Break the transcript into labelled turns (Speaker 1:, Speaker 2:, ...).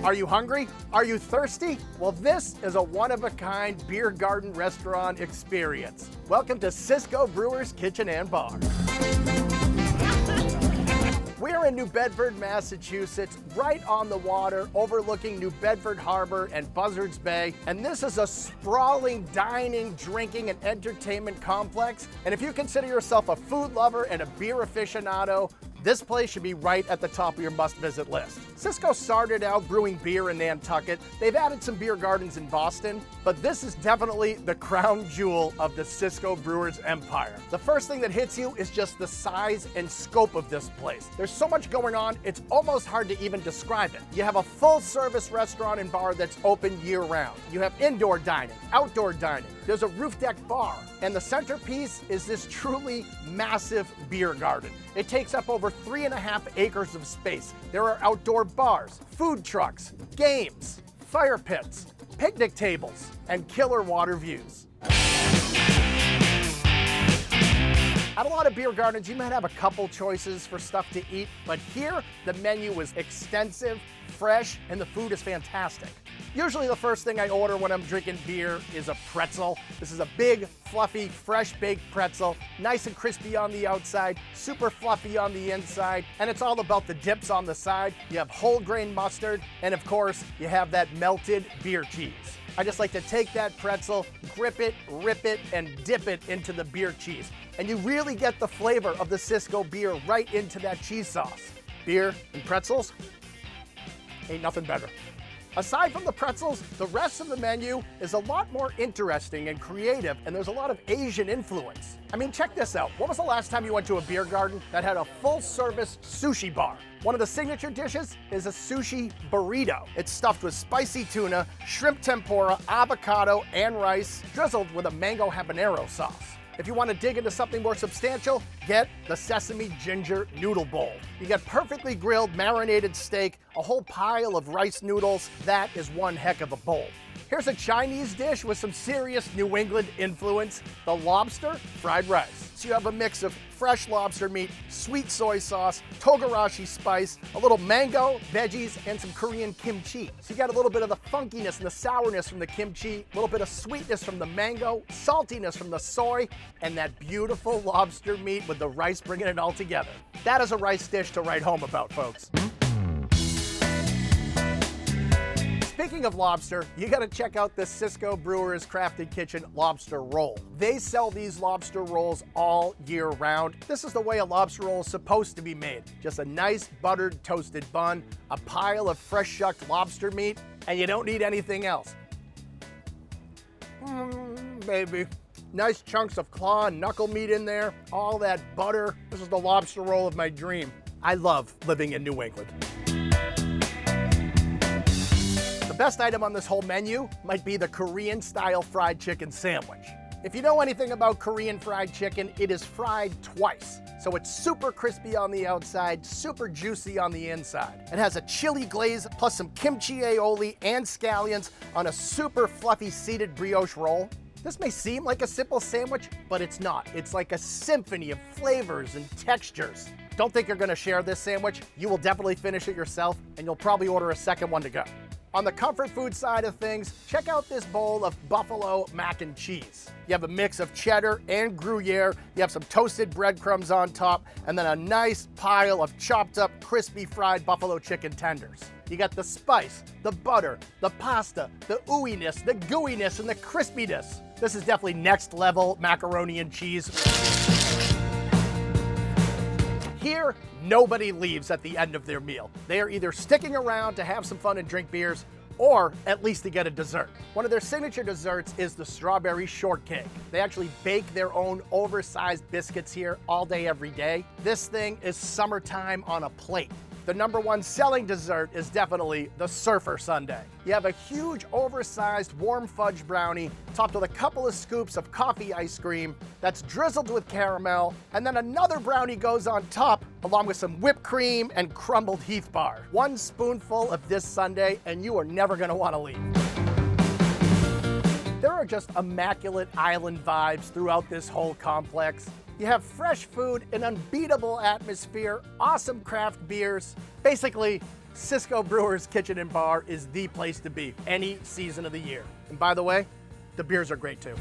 Speaker 1: Are you hungry? Are you thirsty? Well, this is a one-of-a-kind beer garden restaurant experience. Welcome to Cisco Brewers Kitchen and Bar. We're in New Bedford, Massachusetts, right on the water, overlooking New Bedford Harbor and Buzzards Bay. And this is a sprawling dining, drinking, and entertainment complex. And if you consider yourself a food lover and a beer aficionado, this place should be right at the top of your must-visit list. Cisco started out brewing beer in Nantucket. They've added some beer gardens in Boston, but this is definitely the crown jewel of the Cisco Brewers empire. The first thing that hits you is just the size and scope of this place. There's so much going on, it's almost hard to even describe it. You have a full-service restaurant and bar that's open year-round. You have indoor dining, outdoor dining. There's a roof deck bar, and the centerpiece is this truly massive beer garden. It takes up over 3.5 acres of space. There are outdoor bars, food trucks, games, fire pits, picnic tables, and killer water views. At a lot of beer gardens, you might have a couple choices for stuff to eat, but here the menu is extensive, fresh, and the food is fantastic. Usually the first thing I order when I'm drinking beer is a pretzel. This is a big, fluffy, fresh baked pretzel, nice and crispy on the outside, super fluffy on the inside, and it's all about the dips on the side. You have whole grain mustard, and of course, you have that melted beer cheese. I just like to take that pretzel, grip it, rip it, and dip it into the beer cheese. And you really get the flavor of the Cisco beer right into that cheese sauce. Beer and pretzels, ain't nothing better. Aside from the pretzels, the rest of the menu is a lot more interesting and creative, and there's a lot of Asian influence. I mean, check this out. When was the last time you went to a beer garden that had a full-service sushi bar? One of the signature dishes is a sushi burrito. It's stuffed with spicy tuna, shrimp tempura, avocado, and rice, drizzled with a mango habanero sauce. If you want to dig into something more substantial, get the sesame ginger noodle bowl. You get perfectly grilled, marinated steak, a whole pile of rice noodles. That is one heck of a bowl. Here's a Chinese dish with some serious New England influence, the lobster fried rice. So you have a mix of fresh lobster meat, sweet soy sauce, togarashi spice, a little mango, veggies, and some Korean kimchi. So you got a little bit of the funkiness and the sourness from the kimchi, a little bit of sweetness from the mango, saltiness from the soy, and that beautiful lobster meat with the rice bringing it all together. That is a rice dish to write home about, folks. Speaking of lobster, you gotta check out the Cisco Brewers Crafted Kitchen Lobster Roll. They sell these lobster rolls all year round. This is the way a lobster roll is supposed to be made. Just a nice buttered toasted bun, a pile of fresh shucked lobster meat, and you don't need anything else. Baby. Nice chunks of claw and knuckle meat in there, all that butter. This is the lobster roll of my dream. I love living in New England. The best item on this whole menu might be the Korean-style fried chicken sandwich. If you know anything about Korean fried chicken, it is fried twice. So it's super crispy on the outside, super juicy on the inside. It has a chili glaze plus some kimchi aioli and scallions on a super fluffy seeded brioche roll. This may seem like a simple sandwich, but it's not. It's like a symphony of flavors and textures. Don't think you're gonna share this sandwich. You will definitely finish it yourself, and you'll probably order a second one to go. On the comfort food side of things, check out this bowl of buffalo mac and cheese. You have a mix of cheddar and Gruyere, you have some toasted breadcrumbs on top, and then a nice pile of chopped up crispy fried buffalo chicken tenders. You got the spice, the butter, the pasta, the ooiness, the gooiness, and the crispiness. This is definitely next level macaroni and cheese. Here, nobody leaves at the end of their meal. They are either sticking around to have some fun and drink beers, or at least to get a dessert. One of their signature desserts is the strawberry shortcake. They actually bake their own oversized biscuits here all day, every day. This thing is summertime on a plate. The #1 selling dessert is definitely the Surfer Sundae. You have a huge oversized warm fudge brownie topped with a couple of scoops of coffee ice cream that's drizzled with caramel, and then another brownie goes on top along with some whipped cream and crumbled Heath bar. One spoonful of this sundae and you are never gonna wanna leave. There are just immaculate island vibes throughout this whole complex. You have fresh food, an unbeatable atmosphere, awesome craft beers. Basically, Cisco Brewers Kitchen and Bar is the place to be any season of the year. And by the way, the beers are great too.